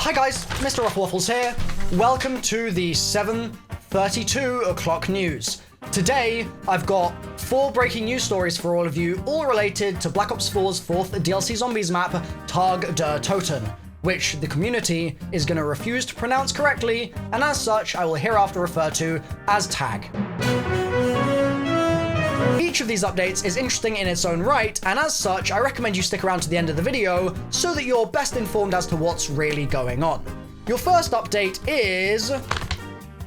Hi guys, MrRoflWaffles here. Welcome to the 7:32 o'clock news. Today, I've got 4 breaking news stories for all of you, all related to Black Ops 4's 4th DLC Zombies map, Tag der Toten, which the community is going to refuse to pronounce correctly, and as such, I will hereafter refer to as Tag. Each of these updates is interesting in its own right, and as such, I recommend you stick around to the end of the video so that you're best informed as to what's really going on. Your first update is...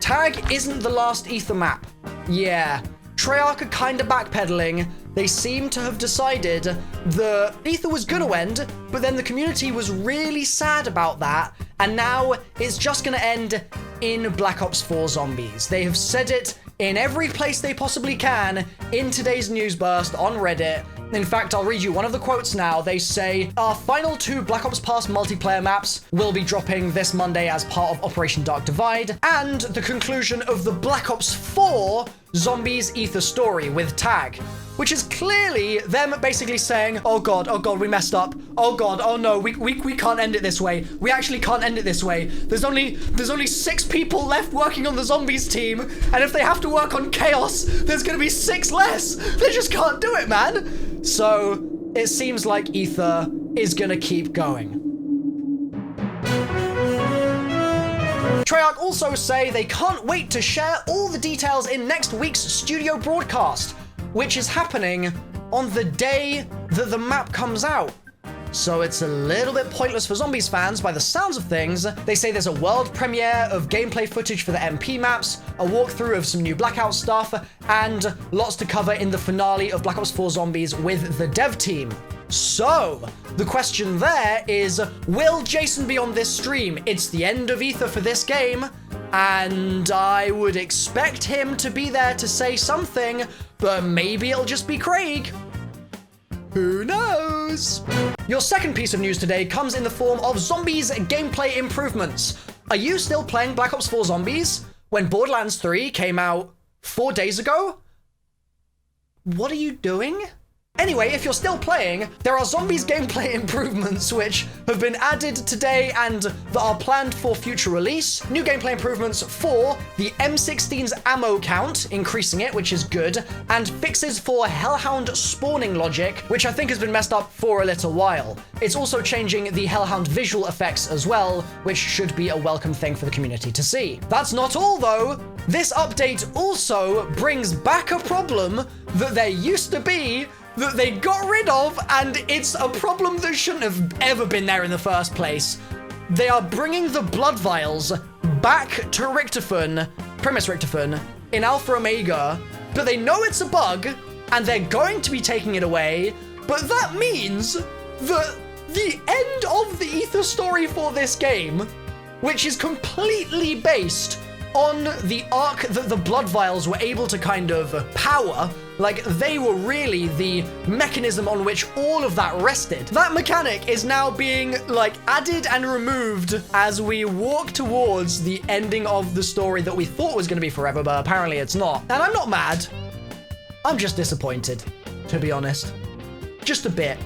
Tag isn't the last Aether map. Yeah, Treyarch are kinda backpedaling. They seem to have decided that Aether was gonna end, but then the community was really sad about that, and now it's just gonna end in Black Ops 4 Zombies. They have said it in every place they possibly can in today's news burst on Reddit. In fact, I'll read you one of the quotes now. They say, our final 2 Black Ops Pass multiplayer maps will be dropping this Monday as part of Operation Dark Divide, and the conclusion of the Black Ops 4 Zombies Aether story with Tag, which is clearly them basically saying, oh god, we messed up. Oh god, oh no, we can't end it this way. We actually can't end it this way. There's only 6 people left working on the Zombies team, and if they have to work on Chaos, there's gonna be 6 less. They just can't do it, man. So it seems like Aether is gonna keep going. Treyarch also say they can't wait to share all the details in next week's studio broadcast, which is happening on the day that the map comes out. So it's a little bit pointless for Zombies fans by the sounds of things. They say there's a world premiere of gameplay footage for the MP maps, a walkthrough of some new Blackout stuff, and lots to cover in the finale of Black Ops 4 Zombies with the dev team. So, the question there is, will Jason be on this stream? It's the end of Aether for this game, and I would expect him to be there to say something, but maybe it'll just be Craig. Who knows? Your second piece of news today comes in the form of Zombies gameplay improvements. Are you still playing Black Ops 4 Zombies when Borderlands 3 came out 4 days ago? What are you doing? Anyway, if you're still playing, there are Zombies gameplay improvements which have been added today and that are planned for future release. New gameplay improvements for the M16's ammo count, increasing it, which is good, and fixes for Hellhound spawning logic, which I think has been messed up for a little while. It's also changing the Hellhound visual effects as well, which should be a welcome thing for the community to see. That's not all though. This update also brings back a problem that there used to be that they got rid of, and it's a problem that shouldn't have ever been there in the first place. They are bringing the blood vials back to Richtofen, Primus Richtofen, in Alpha Omega, but they know it's a bug, and they're going to be taking it away, but that means that the end of the Aether story for this game, which is completely based on the arc that the blood vials were able to kind of power, like they were really the mechanism on which all of that rested. That mechanic is now being like added and removed as we walk towards the ending of the story that we thought was going to be forever, but apparently it's not. And I'm not mad. I'm just disappointed, to be honest. Just a bit.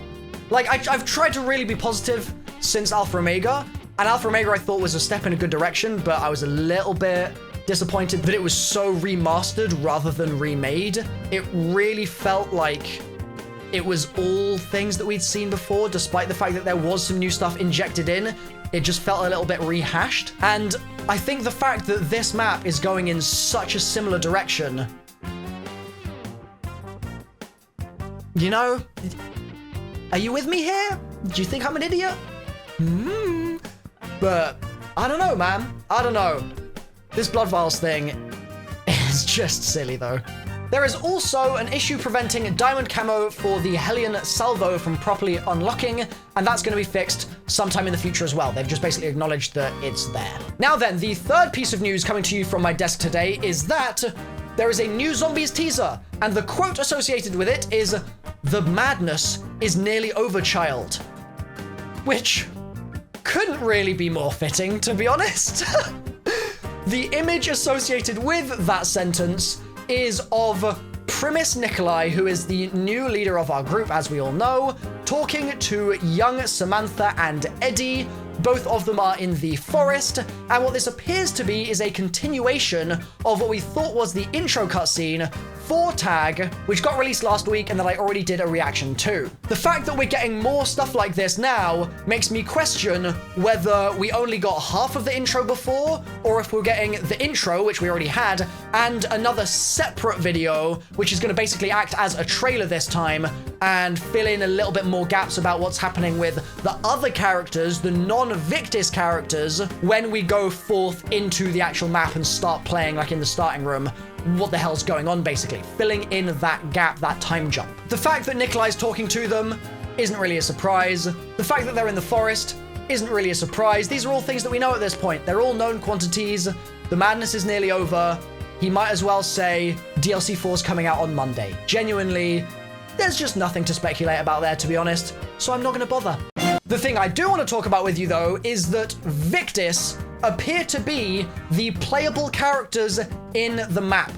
Like I've tried to really be positive since Alpha Omega, and Alpha Omega I thought was a step in a good direction, but I was a little bit disappointed that it was so remastered rather than remade. It really felt like it was all things that we'd seen before, despite the fact that there was some new stuff injected in. It just felt a little bit rehashed. And I think the fact that this map is going in such a similar direction, you know, are you with me here? Do you think I'm an idiot? But I don't know, man. I don't know. This Blood Vials thing is just silly, though. There is also an issue preventing diamond camo for the Hellion Salvo from properly unlocking, and that's going to be fixed sometime in the future as well. They've just basically acknowledged that it's there. Now then, the third piece of news coming to you from my desk today is that there is a new Zombies teaser, and the quote associated with it is, "The madness is nearly over, child." Which couldn't really be more fitting, to be honest. The image associated with that sentence is of Primus Nikolai, who is the new leader of our group, as we all know, talking to young Samantha and Eddie Both of them are in the forest, and what this appears to be is a continuation of what we thought was the intro cutscene for Tag, which got released last week and that I already did a reaction to. The fact that we're getting more stuff like this now makes me question whether we only got half of the intro before, or if we're getting the intro, which we already had, and another separate video, which is going to basically act as a trailer this time and fill in a little bit more gaps about what's happening with the other characters, the non-Victus characters, when we go forth into the actual map and start playing, like in the starting room. What the hell's going on, basically. Filling in that gap, that time jump. The fact that Nikolai's talking to them isn't really a surprise. The fact that they're in the forest isn't really a surprise. These are all things that we know at this point. They're all known quantities. The madness is nearly over. He might as well say DLC4 is coming out on Monday. Genuinely, there's just nothing to speculate about there, to be honest, so I'm not going to bother. The thing I do want to talk about with you, though, is that Victus appear to be the playable characters in the map.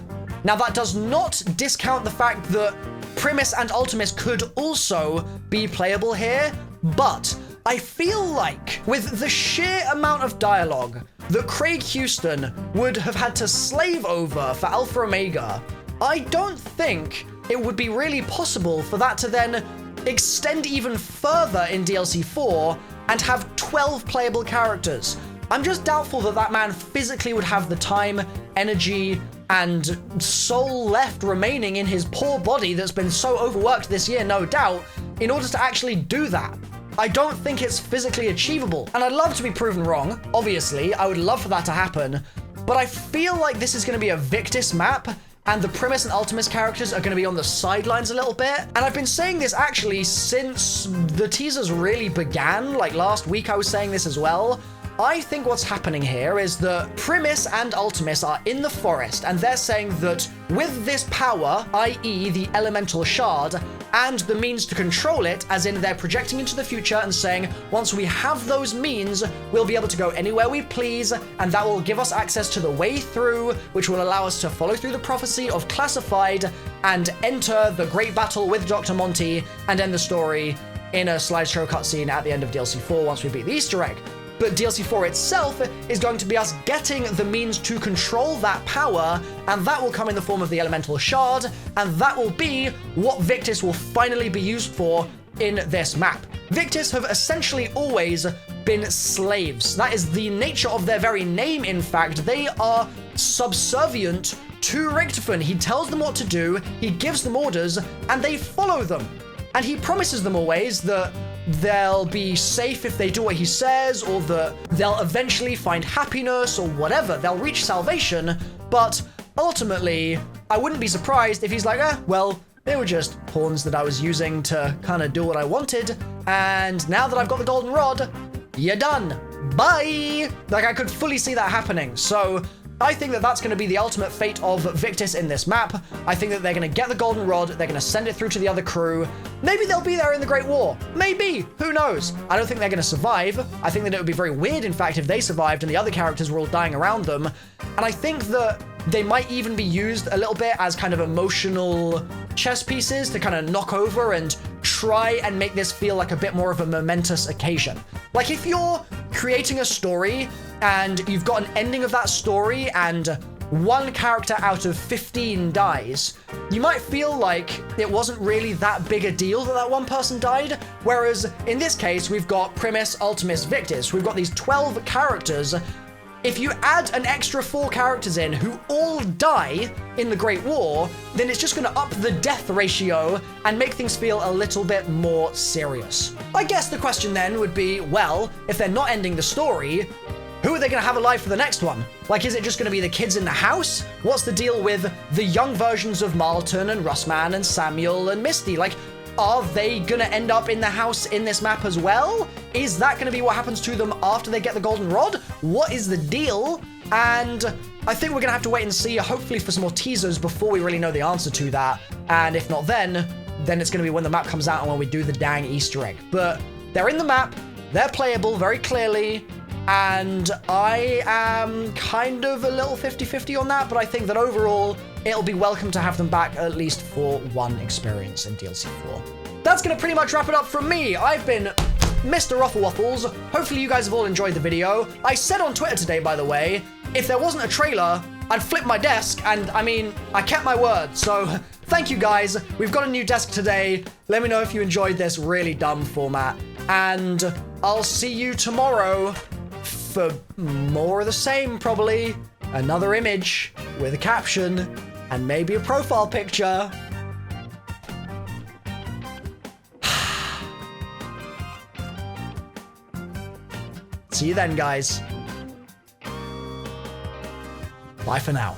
Now, that does not discount the fact that Primus and Ultimus could also be playable here, but I feel like with the sheer amount of dialogue that Craig Houston would have had to slave over for Alpha Omega, I don't think it would be really possible for that to then extend even further in DLC4 and have 12 playable characters. I'm just doubtful that that man physically would have the time, energy, and soul left remaining in his poor body that's been so overworked this year, no doubt, in order to actually do that. I don't think it's physically achievable. And I'd love to be proven wrong, obviously. I would love for that to happen. But I feel like this is going to be a Victus map, and the Primus and Ultimus characters are going to be on the sidelines a little bit. And I've been saying this actually since the teasers really began. Like last week I was saying this as well. I think what's happening here is that Primus and Ultimus are in the forest, and they're saying that with this power, i.e. the elemental shard, and the means to control it, as in they're projecting into the future and saying, once we have those means, we'll be able to go anywhere we please, and that will give us access to the way through, which will allow us to follow through the prophecy of Classified and enter the great battle with Dr. Monty and end the story in a slideshow cutscene at the end of DLC4 once we beat the Easter egg. But DLC4 itself is going to be us getting the means to control that power, and that will come in the form of the elemental shard, and that will be what Victus will finally be used for in this map. Victus have essentially always been slaves. That is the nature of their very name, in fact. They are subservient to Richtofen. He tells them what to do, he gives them orders, and they follow them. And he promises them always that they'll be safe if they do what he says, or that they'll eventually find happiness, or whatever. They'll reach salvation, but ultimately, I wouldn't be surprised if he's like, well, they were just pawns that I was using to kind of do what I wanted, and now that I've got the golden rod, you're done. Bye! Like, I could fully see that happening, so I think that that's going to be the ultimate fate of Victus in this map. I think that they're going to get the golden rod, they're going to send it through to the other crew. Maybe they'll be there in the Great War. Maybe. Who knows? I don't think they're going to survive. I think that it would be very weird, in fact, if they survived and the other characters were all dying around them. And I think that they might even be used a little bit as kind of emotional chess pieces to kind of knock over and try and make this feel like a bit more of a momentous occasion. Like if you're creating a story and you've got an ending of that story and one character out of 15 dies, you might feel like it wasn't really that big a deal that that one person died. Whereas in this case, we've got Primus, Ultimus, Victus. We've got these 12 characters. If you add an extra 4 characters in who all die in the Great War, then it's just going to up the death ratio and make things feel a little bit more serious. I guess the question then would be, well, if they're not ending the story, who are they going to have alive for the next one? Like, is it just going to be the kids in the house? What's the deal with the young versions of Marlton and Russman and Samuel and Misty? Like, are they gonna end up in the house in this map as well? Is that gonna be what happens to them after they get the golden rod? What is the deal? And I think we're gonna have to wait and see, hopefully for some more teasers before we really know the answer to that. And if not then it's gonna be when the map comes out and when we do the dang Easter egg. But they're in the map, they're playable very clearly, and I am kind of a little 50-50 on that, but I think that overall, it'll be welcome to have them back at least for one experience in DLC4. That's going to pretty much wrap it up from me. I've been MrRoflWaffles. Hopefully you guys have all enjoyed the video. I said on Twitter today, by the way, if there wasn't a trailer, I'd flip my desk, and I mean, I kept my word, so thank you guys. We've got a new desk today. Let me know if you enjoyed this really dumb format, and I'll see you tomorrow for more of the same, probably. Another image with a caption and maybe a profile picture. See you then, guys. Bye for now.